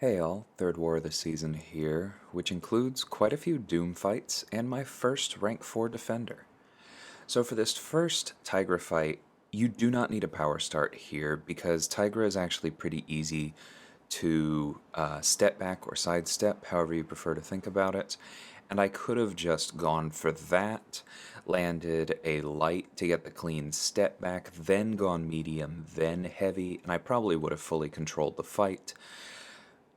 Hey all, third war of the season here, which includes quite a few Doom fights and my first rank 4 defender. So for this first Tigra fight, you do not need a power start here because Tigra is actually pretty easy to step back or sidestep, however you prefer to think about it. And I could have just gone for that, landed a light to get the clean step back, then gone medium, then heavy, and I probably would have fully controlled the fight.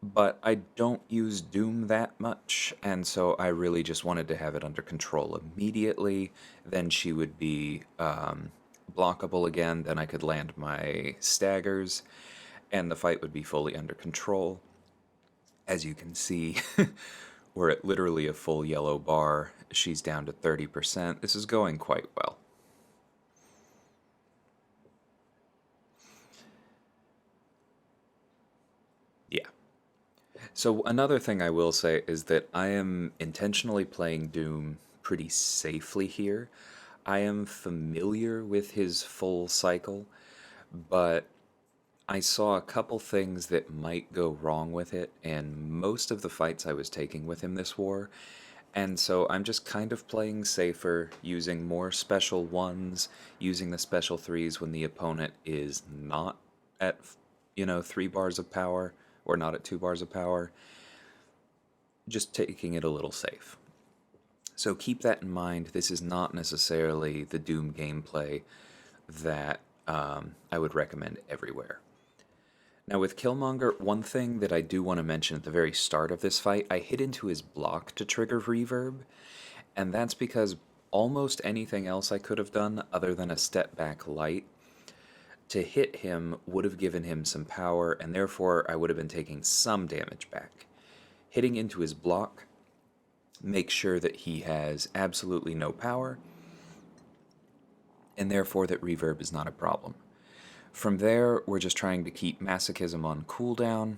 But I don't use Doom that much, and so I really just wanted to have it under control immediately. Then she would be blockable again, then I could land my staggers, and the fight would be fully under control. As you can see, we're at literally a full yellow bar. She's down to 30%. This is going quite well. Yeah. So another thing I will say is that I am intentionally playing Doom pretty safely here. I am familiar with his full cycle, but I saw a couple things that might go wrong with it in most of the fights I was taking with him this war. And so I'm just kind of playing safer, using more special ones, using the special threes when the opponent is not at, 3 bars of power or not at 2 bars of power, just taking it a little safe. So keep that in mind. This is not necessarily the Doom gameplay that I would recommend everywhere. Now with Killmonger, one thing that I do want to mention at the very start of this fight, I hit into his block to trigger reverb, and that's because almost anything else I could have done other than a step back light to hit him would have given him some power, and therefore I would have been taking some damage back. Hitting into his block makes sure that he has absolutely no power, and therefore that reverb is not a problem. From there, we're just trying to keep Masochism on cooldown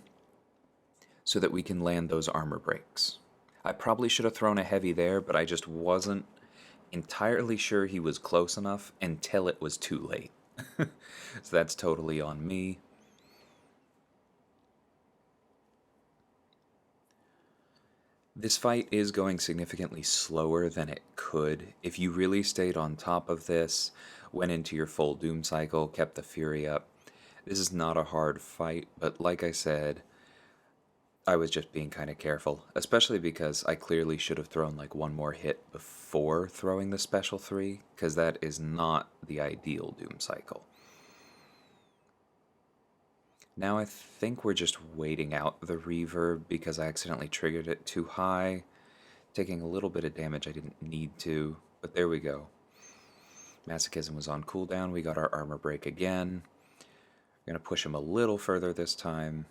so that we can land those armor breaks. I probably should have thrown a heavy there, but I just wasn't entirely sure he was close enough until it was too late. So that's totally on me. This fight is going significantly slower than it could. If you really stayed on top of this, went into your full Doom cycle, kept the Fury up, this is not a hard fight, but like I said, I was just being kind of careful, especially because I clearly should have thrown like one more hit before throwing the special 3, because that is not the ideal Doom cycle. Now I think we're just waiting out the reverb because I accidentally triggered it too high, taking a little bit of damage I didn't need to, but there we go. Masochism was on cooldown, we got our armor break again. We're going to push him a little further this time.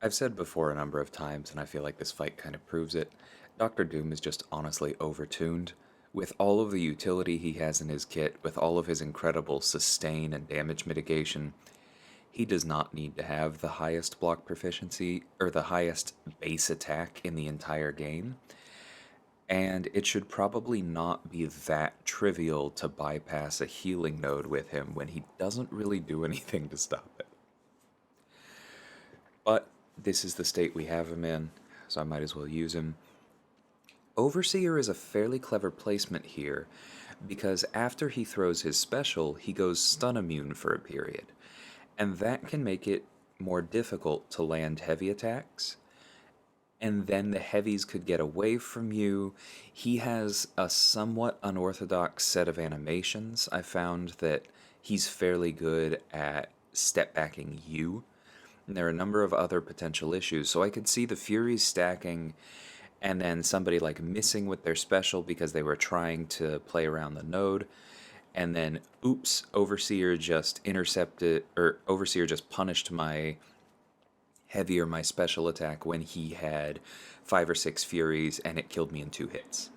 I've said before a number of times, and I feel like this fight kind of proves it, Doctor Doom is just honestly overtuned. With all of the utility he has in his kit, with all of his incredible sustain and damage mitigation, he does not need to have the highest block proficiency or the highest base attack in the entire game. And it should probably not be that trivial to bypass a healing node with him when he doesn't really do anything to stop it. But this is the state we have him in, so I might as well use him. Overseer is a fairly clever placement here, because after he throws his special, he goes stun immune for a period, and that can make it more difficult to land heavy attacks, and then the heavies could get away from you. He has a somewhat unorthodox set of animations. I found that he's fairly good at step backing you, and there are a number of other potential issues, so I could see the Furies stacking and then somebody like missing with their special because they were trying to play around the node, and then oops, Overseer just intercepted, or Overseer just punished my heavy or my special attack when he had 5 or 6 Furies and it killed me in 2 hits.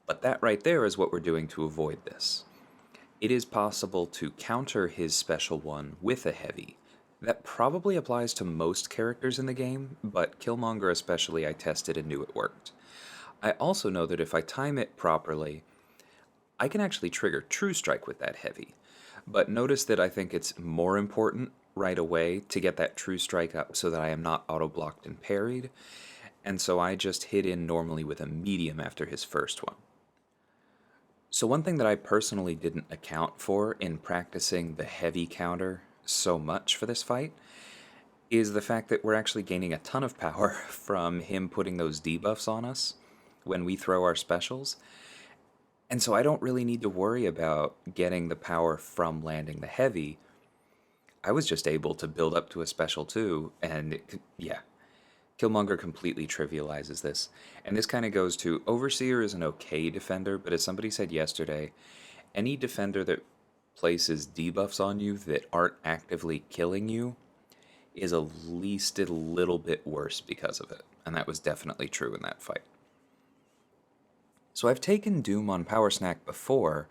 But that right there is what we're doing to avoid this. It is possible to counter his special one with a heavy. That probably applies to most characters in the game, but Killmonger especially I tested and knew it worked. I also know that if I time it properly, I can actually trigger True Strike with that heavy. But notice that I think it's more important right away to get that true strike up so that I am not auto-blocked and parried, and so I just hit in normally with a medium after his first one. So one thing that I personally didn't account for in practicing the heavy counter so much for this fight is the fact that we're actually gaining a ton of power from him putting those debuffs on us when we throw our specials. And so I don't really need to worry about getting the power from landing the heavy. I was just able to build up to a special too, and yeah, Killmonger completely trivializes this. And this kind of goes to Overseer is an okay defender, but as somebody said yesterday, any defender that places debuffs on you that aren't actively killing you is at least a little bit worse because of it. And that was definitely true in that fight. So I've taken Doom on Power Snack before,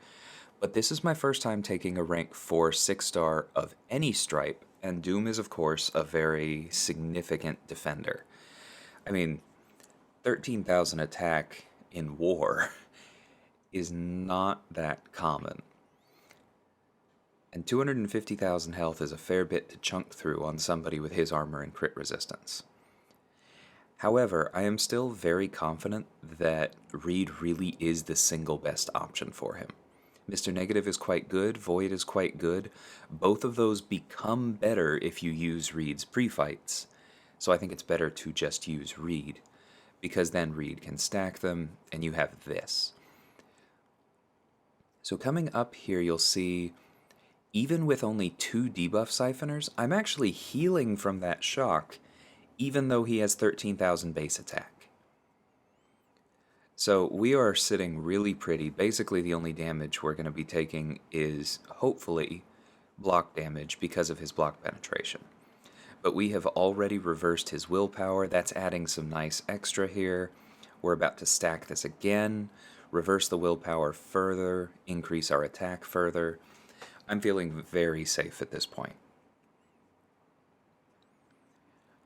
but this is my first time taking a rank 4 6-star of any stripe, and Doom is of course a very significant defender. I mean, 13,000 attack in war is not that common. And 250,000 health is a fair bit to chunk through on somebody with his armor and crit resistance. However, I am still very confident that Reed really is the single best option for him. Mr. Negative is quite good, Void is quite good. Both of those become better if you use Reed's pre-fights. So I think it's better to just use Reed, because then Reed can stack them, and you have this. So coming up here, you'll see, even with only 2 debuff siphoners, I'm actually healing from that shock, even though he has 13,000 base attack. So we are sitting really pretty. Basically, the only damage we're going to be taking is, hopefully, block damage because of his block penetration. But we have already reversed his willpower. That's adding some nice extra here. We're about to stack this again, reverse the willpower further, increase our attack further. I'm feeling very safe at this point.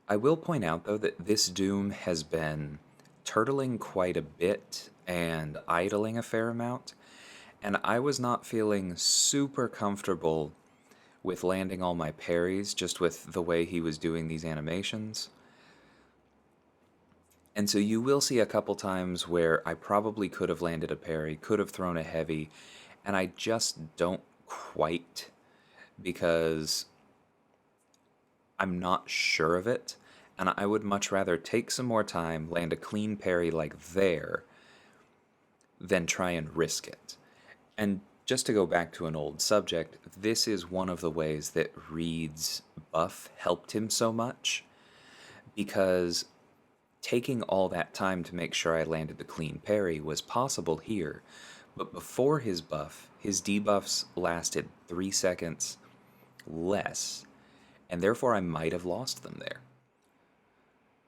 I will point out, though, that this Doom has been turtling quite a bit and idling a fair amount, and I was not feeling super comfortable with landing all my parries just with the way he was doing these animations. And so you will see a couple times where I probably could have landed a parry, could have thrown a heavy, and I just don't quite, because I'm not sure of it, and I would much rather take some more time, land a clean parry like there, than try and risk it. And just to go back to an old subject, this is one of the ways that Reed's buff helped him so much, because taking all that time to make sure I landed the clean parry was possible here, but before his buff, his debuffs lasted 3 seconds less, and therefore I might have lost them there.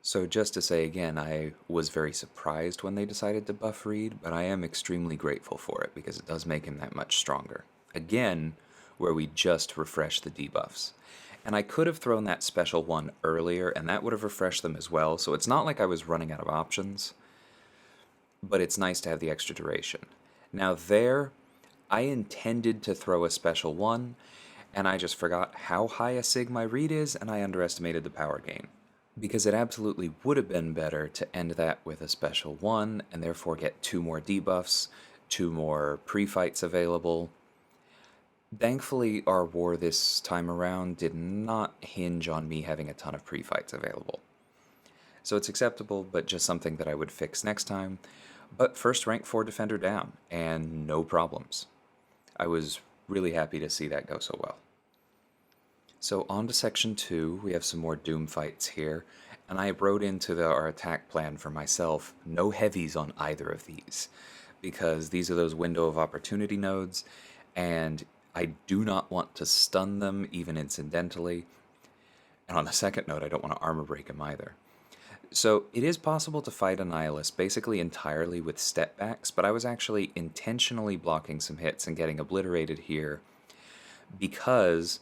So just to say again, I was very surprised when they decided to buff Reed, but I am extremely grateful for it because it does make him that much stronger. Again, where we just refreshed the debuffs. And I could have thrown that special one earlier, and that would have refreshed them as well, so it's not like I was running out of options, but it's nice to have the extra duration. Now there, I intended to throw a special one, and I just forgot how high a sig my Reed is, and I underestimated the power gain. Because it absolutely would have been better to end that with a special one, and therefore get 2 more debuffs, 2 more pre-fights available. Thankfully, our war this time around did not hinge on me having a ton of pre-fights available. So it's acceptable, but just something that I would fix next time. But first rank 4 defender down, and no problems. I was really happy to see that go so well. So on to section 2, we have some more Doom fights here, and I wrote into our attack plan for myself, no heavies on either of these, because these are those window of opportunity nodes, and I do not want to stun them even incidentally, and on the second note, I don't want to armor break them either. So it is possible to fight Annihilus basically entirely with step backs, but I was actually intentionally blocking some hits and getting obliterated here because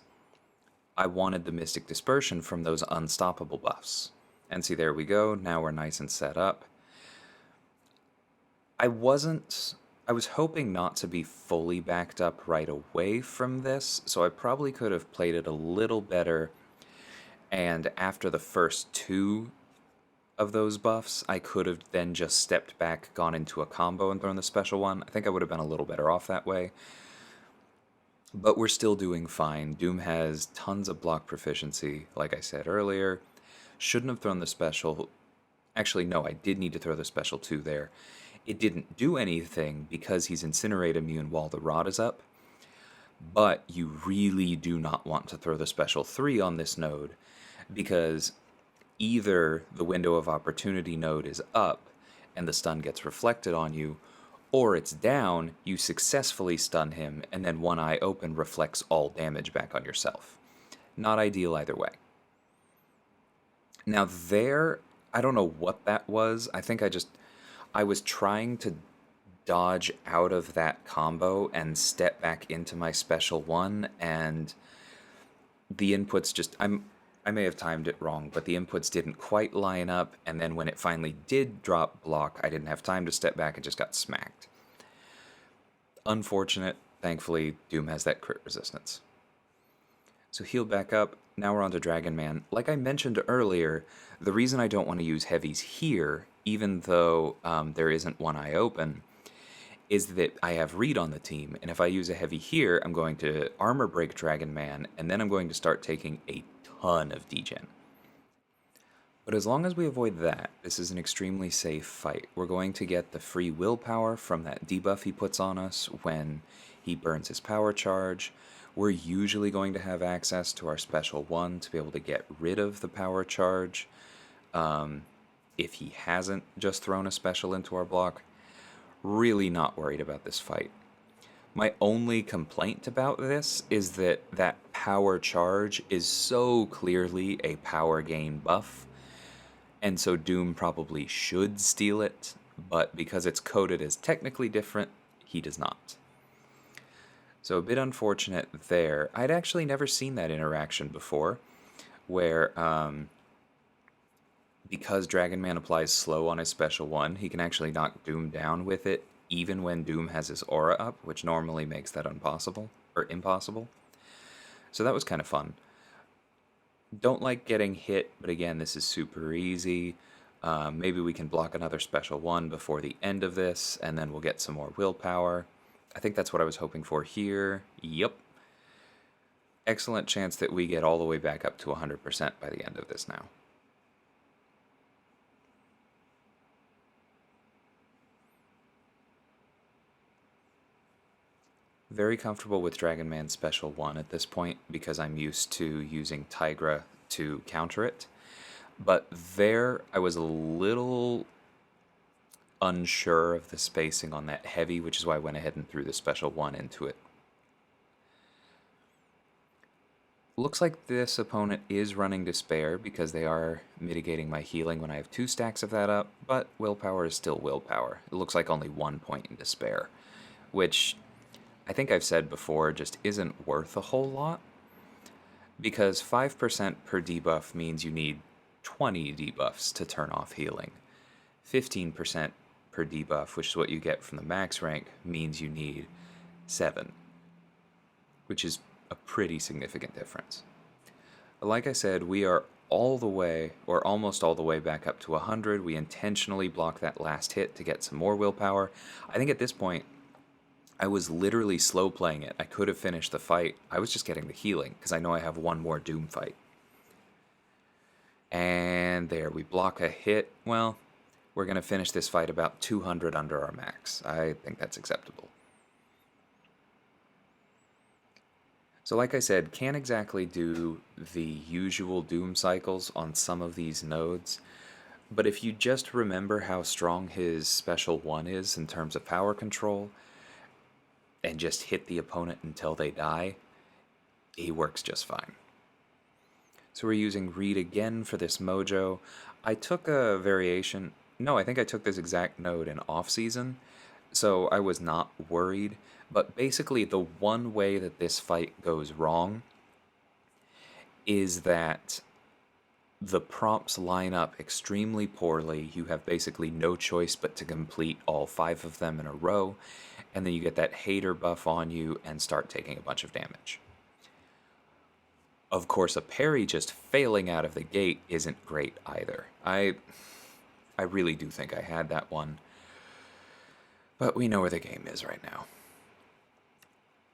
I wanted the Mystic Dispersion from those unstoppable buffs. And see, there we go, now we're nice and set up. I wasn't I was hoping not to be fully backed up right away from this, so I probably could have played it a little better, and after the first two of those buffs, I could have then just stepped back, gone into a combo, and thrown the special one. I think I would have been a little better off that way. But we're still doing fine. Doom has tons of block proficiency, like I said earlier. Shouldn't have thrown the special. Actually, no, I did need to throw the special 2 there. It didn't do anything because he's Incinerate immune while the rod is up. But you really do not want to throw the special 3 on this node because either the window of opportunity node is up and the stun gets reflected on you, or it's down, you successfully stun him, and then one eye open reflects all damage back on yourself. Not ideal either way. Now there, I don't know what that was. I was trying to dodge out of that combo and step back into my special one, and the inputs I may have timed it wrong, but the inputs didn't quite line up, and then when it finally did drop block, I didn't have time to step back and just got smacked. Unfortunate. Thankfully, Doom has that crit resistance. So heal back up. Now we're on to Dragon Man. Like I mentioned earlier, the reason I don't want to use heavies here, even though there isn't one eye open, is that I have Reed on the team, and if I use a heavy here, I'm going to armor break Dragon Man, and then I'm going to start taking a ton of degen. But as long as we avoid that, this is an extremely safe fight. We're going to get the free willpower from that debuff he puts on us when he burns his power charge. We're usually going to have access to our special 1 to be able to get rid of the power charge if he hasn't just thrown a special into our block. Really not worried about this fight. My only complaint about this is that that power charge is so clearly a power gain buff, and so Doom probably should steal it, but because it's coded as technically different, he does not. So a bit unfortunate there. I'd actually never seen that interaction before, where because Dragon Man applies slow on his special 1, he can actually knock Doom down with it, even when Doom has his aura up, which normally makes that impossible. So that was kind of fun. Don't like getting hit, but again, this is super easy. Maybe we can block another special 1 before the end of this, and then we'll get some more willpower. I think that's what I was hoping for here. Yep. Excellent chance that we get all the way back up to 100% by the end of this now. Very comfortable with Dragon Man Special 1 at this point because I'm used to using Tigra to counter it. But there, I was a little unsure of the spacing on that heavy, which is why I went ahead and threw the Special 1 into it. Looks like this opponent is running Despair because they are mitigating my healing when I have 2 stacks of that up, but willpower is still willpower. It looks like only 1 point in Despair, which I think I've said before just isn't worth a whole lot, because 5% per debuff means you need 20 debuffs to turn off healing. 15% per debuff, which is what you get from the max rank, means you need 7, which is a pretty significant difference. Like I said, we are all the way, or almost all the way back up to 100. We intentionally block that last hit to get some more willpower. I think at this point, I was literally slow playing it. I could have finished the fight. I was just getting the healing, because I know I have one more Doom fight. And there, we block a hit. Well, we're going to finish this fight about 200 under our max. I think that's acceptable. So like I said, can't exactly do the usual Doom cycles on some of these nodes, but if you just remember how strong his special 1 is in terms of power control, and just hit the opponent until they die, he works just fine. So we're using Reed again for this Mojo. I took a variation, no, I think I took this exact node in off-season, so I was not worried. But basically, the one way that this fight goes wrong is that the prompts line up extremely poorly. You have basically no choice but to complete all 5 of them in a row, and then you get that hater buff on you and start taking a bunch of damage. Of course, a parry just failing out of the gate isn't great either. I really do think I had that one, but we know where the game is right now.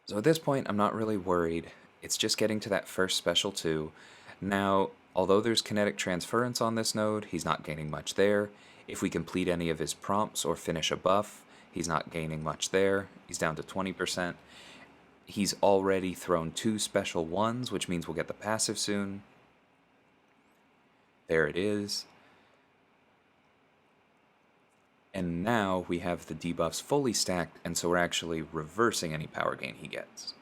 So at this point, I'm not really worried. It's just getting to that first special 2. Now, although there's kinetic transference on this node, he's not gaining much there. If we complete any of his prompts or finish a buff, he's not gaining much there. He's down to 20%. He's already thrown 2 special 1s, which means we'll get the passive soon. There it is. And now we have the debuffs fully stacked, and so we're actually reversing any power gain he gets.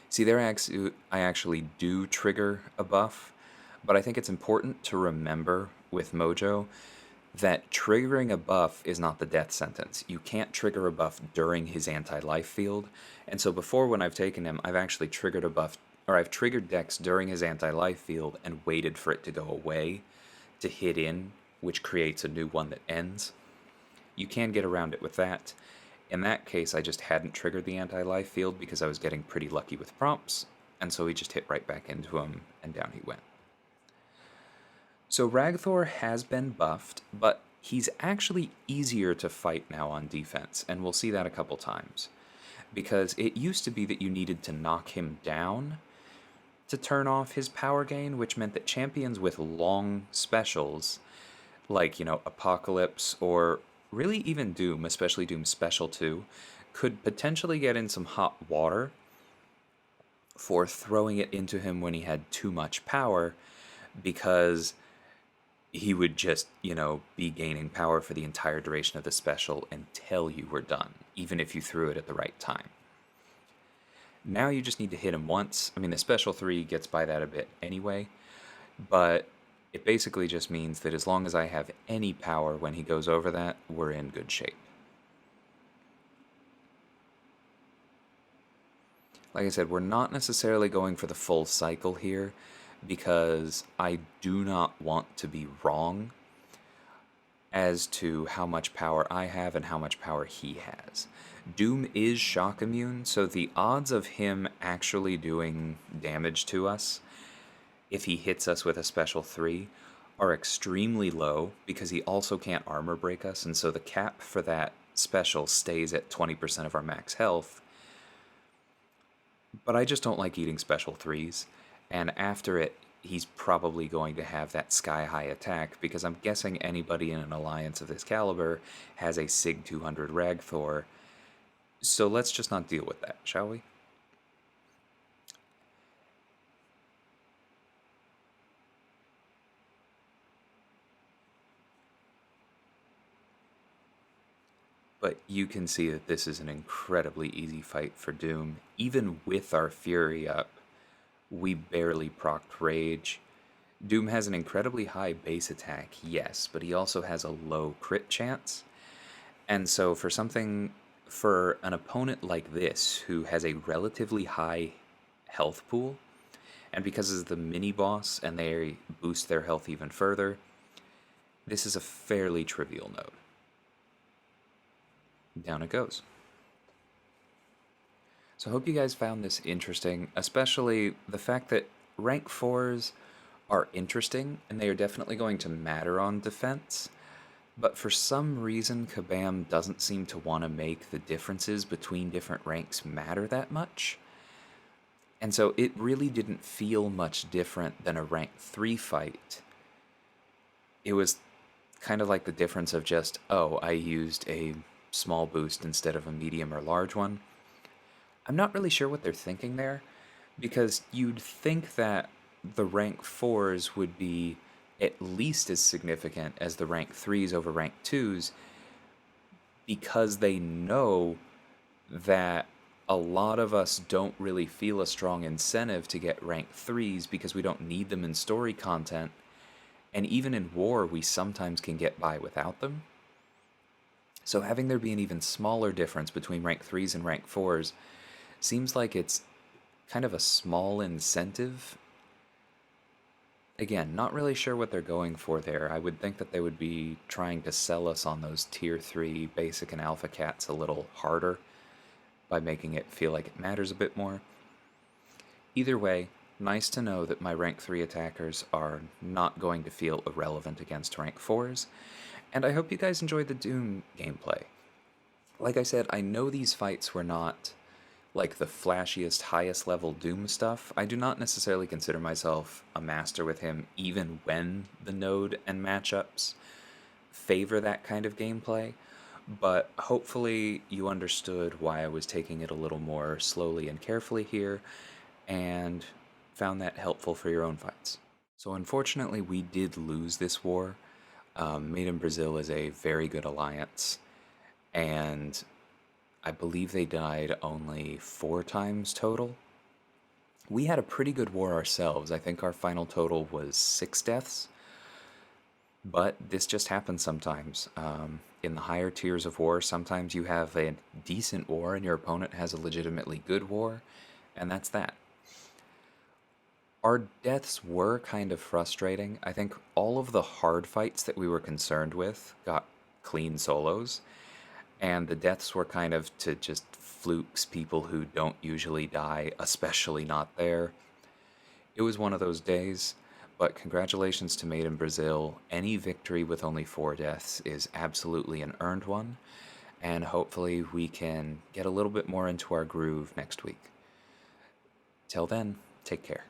See, there I actually do trigger a buff, but I think it's important to remember with Mojo that triggering a buff is not the death sentence. You can't trigger a buff during his anti-life field, and so before when I've taken him, I've actually triggered a buff, or I've triggered Dex during his anti-life field and waited for it to go away to hit in, which creates a new one that ends. You can get around it with that. In that case, I just hadn't triggered the anti-life field because I was getting pretty lucky with prompts, and so he just hit right back into him, and down he went. So Ragthor has been buffed, but he's actually easier to fight now on defense, and we'll see that a couple times. Because it used to be that you needed to knock him down to turn off his power gain, which meant that champions with long specials, like, Apocalypse, or really even Doom, especially Doom Special 2, could potentially get in some hot water for throwing it into him when he had too much power, because he would just, be gaining power for the entire duration of the special until you were done, even if you threw it at the right time. Now you just need to hit him once. I mean, the special 3 gets by that a bit anyway, but it basically just means that as long as I have any power when he goes over that, we're in good shape. Like I said, we're not necessarily going for the full cycle here, because I do not want to be wrong as to how much power I have and how much power he has. Doom is shock immune, so the odds of him actually doing damage to us, if he hits us with a special 3, are extremely low, because he also can't armor break us, and so the cap for that special stays at 20% of our max health. But I just don't like eating special 3s, and after it, he's probably going to have that sky-high attack, because I'm guessing anybody in an alliance of this caliber has a Sig 200 Ragthor, so let's just not deal with that, shall we? But you can see that this is an incredibly easy fight for Doom. Even with our Fury up, we barely procced Rage. Doom has an incredibly high base attack, yes, but he also has a low crit chance. And so for an opponent like this, who has a relatively high health pool, and because it's the Miniboss and they boost their health even further, this is a fairly trivial node. Down it goes. So I hope you guys found this interesting, especially the fact that rank 4s are interesting, and they are definitely going to matter on defense, but for some reason Kabam doesn't seem to want to make the differences between different ranks matter that much. And so it really didn't feel much different than a rank 3 fight. It was kind of like the difference of just, oh, I used a small boost instead of a medium or large one. I'm not really sure what they're thinking there, because you'd think that the rank 4s would be at least as significant as the rank 3s over rank 2s, because they know that a lot of us don't really feel a strong incentive to get rank 3s because we don't need them in story content, and even in war we sometimes can get by without them. So having there be an even smaller difference between rank 3s and rank 4s seems like it's kind of a small incentive Again, not really sure what they're going for there. I would think that they would be trying to sell us on those tier 3 basic and alpha cats a little harder by making it feel like it matters a bit more. Either way, nice to know that my rank 3 attackers are not going to feel irrelevant against rank 4s, and I hope you guys enjoyed the Doom gameplay. Like I said, I know these fights were not like the flashiest, highest level Doom stuff. I do not necessarily consider myself a master with him, even when the node and matchups favor that kind of gameplay. But hopefully, you understood why I was taking it a little more slowly and carefully here, and found that helpful for your own fights. So, unfortunately, we did lose this war. Made in Brazil is a very good alliance, and I believe they died only 4 times total. We had a pretty good war ourselves. I think our final total was 6 deaths, but this just happens sometimes. In the higher tiers of war, sometimes you have a decent war and your opponent has a legitimately good war, and that's that. Our deaths were kind of frustrating. I think all of the hard fights that we were concerned with got clean solos, and the deaths were kind of to just flukes, people who don't usually die, especially not there. It was one of those days, but congratulations to Made in Brazil. Any victory with only 4 deaths is absolutely an earned one, and hopefully we can get a little bit more into our groove next week. Till then, take care.